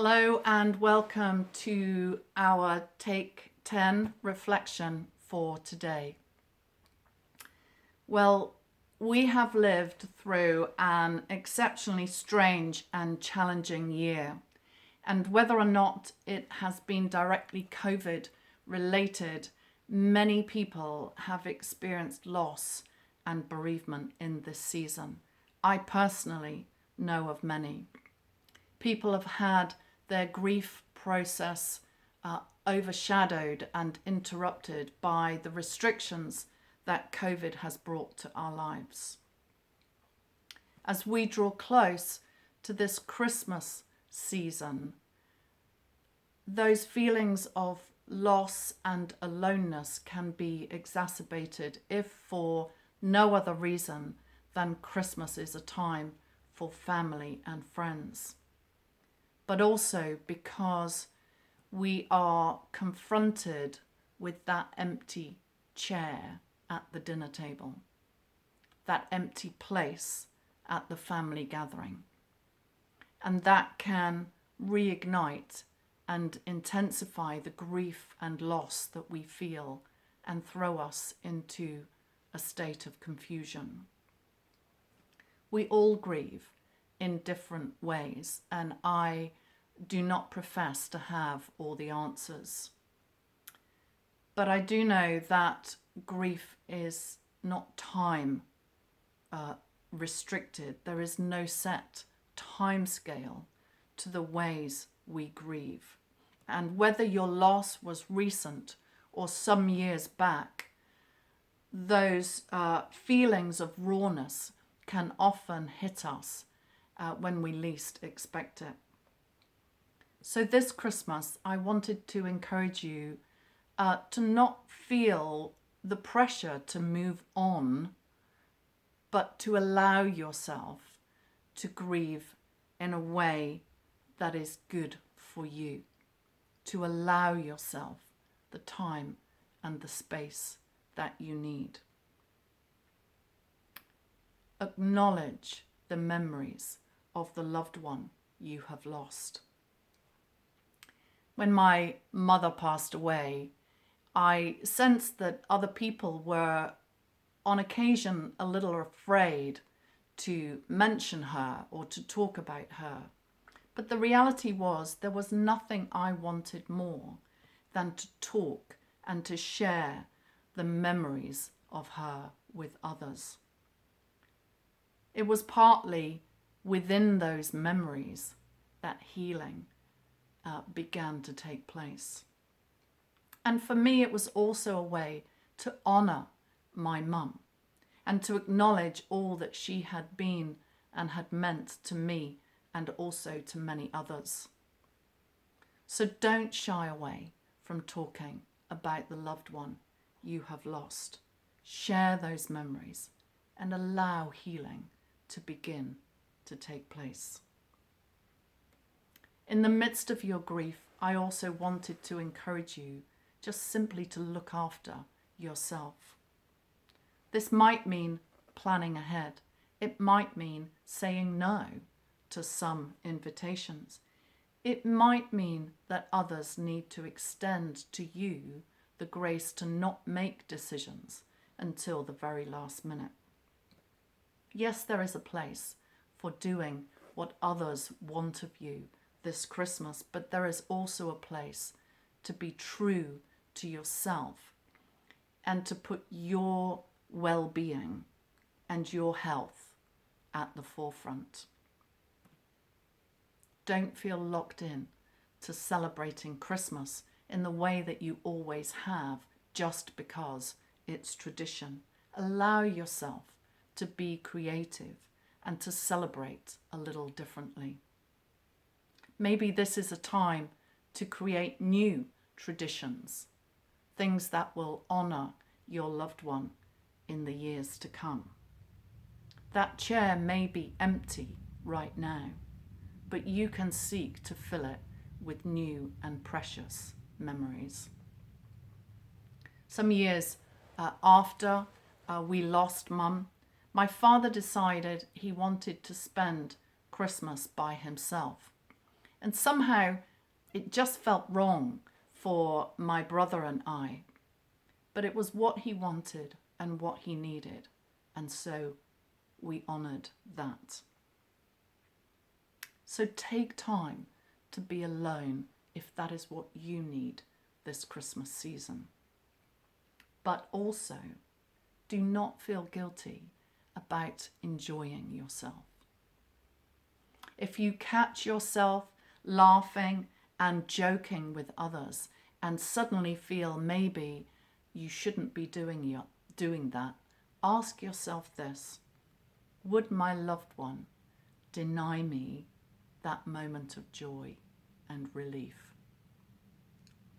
Hello and welcome to our Take 10 reflection for today. Well, we have lived through an exceptionally strange and challenging year, and whether or not it has been directly COVID related, many people have experienced loss and bereavement in this season. I personally know of many. People have had their grief process overshadowed and interrupted by the restrictions that COVID has brought to our lives. As we draw close to this Christmas season, those feelings of loss and aloneness can be exacerbated if for no other reason than Christmas is a time for family and friends, but also because we are confronted with that empty chair at the dinner table, that empty place at the family gathering. And that can reignite and intensify the grief and loss that we feel and throw us into a state of confusion. We all grieve in different ways, and I do not profess to have all the answers. But I do know that grief is not time restricted. There is no set time scale to the ways we grieve. And whether your loss was recent or some years back, those feelings of rawness can often hit us when we least expect it. So this Christmas, I wanted to encourage you to not feel the pressure to move on, but to allow yourself to grieve in a way that is good for you, to allow yourself the time and the space that you need. Acknowledge the memories of the loved one you have lost. When my mother passed away, I sensed that other people were on occasion a little afraid to mention her or to talk about her. But the reality was there was nothing I wanted more than to talk and to share the memories of her with others. It was partly within those memories that healing began to take place. And for me, it was also a way to honour my mum and to acknowledge all that she had been and had meant to me and also to many others. So don't shy away from talking about the loved one you have lost. Share those memories and allow healing to begin to take place. In the midst of your grief, I also wanted to encourage you just simply to look after yourself. This might mean planning ahead. It might mean saying no to some invitations. It might mean that others need to extend to you the grace to not make decisions until the very last minute. Yes, there is a place for doing what others want of you this Christmas, but there is also a place to be true to yourself and to put your well-being and your health at the forefront. Don't feel locked in to celebrating Christmas in the way that you always have just because it's tradition. Allow yourself to be creative and to celebrate a little differently. Maybe this is a time to create new traditions, things that will honour your loved one in the years to come. That chair may be empty right now, but you can seek to fill it with new and precious memories. Some years after we lost Mum, my father decided he wanted to spend Christmas by himself. And somehow it just felt wrong for my brother and I. But it was what he wanted and what he needed. And so we honoured that. So take time to be alone if that is what you need this Christmas season. But also, do not feel guilty about enjoying yourself. If you catch yourself laughing and joking with others and suddenly feel maybe you shouldn't be doing that, ask yourself this: would my loved one deny me that moment of joy and relief?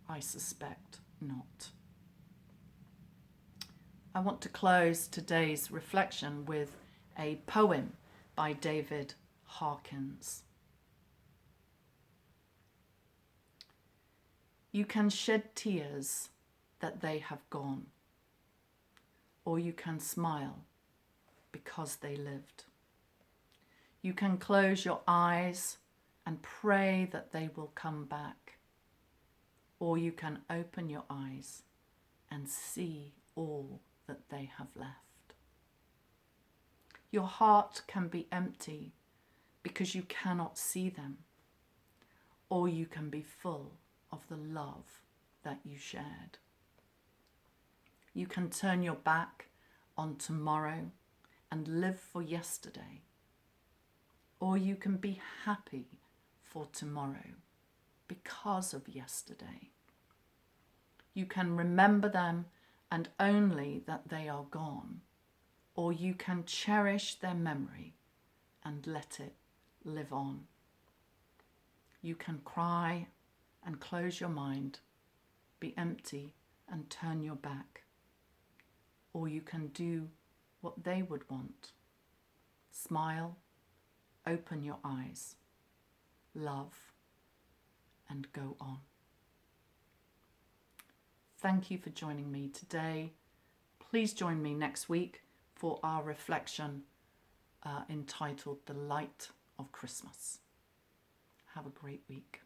I suspect not. I want to close today's reflection with a poem by David Harkins. You can shed tears that they have gone, or you can smile because they lived. You can close your eyes and pray that they will come back, or you can open your eyes and see all that they have left. Your heart can be empty because you cannot see them, or you can be full of the love that you shared. You can turn your back on tomorrow and live for yesterday, or you can be happy for tomorrow because of yesterday. You can remember them and only that they are gone, or you can cherish their memory and let it live on. You can cry and close your mind, be empty and turn your back, or you can do what they would want: smile, open your eyes, love, and go on. Thank you for joining me today. Please join me next week for our reflection entitled The Light of Christmas. Have a great week.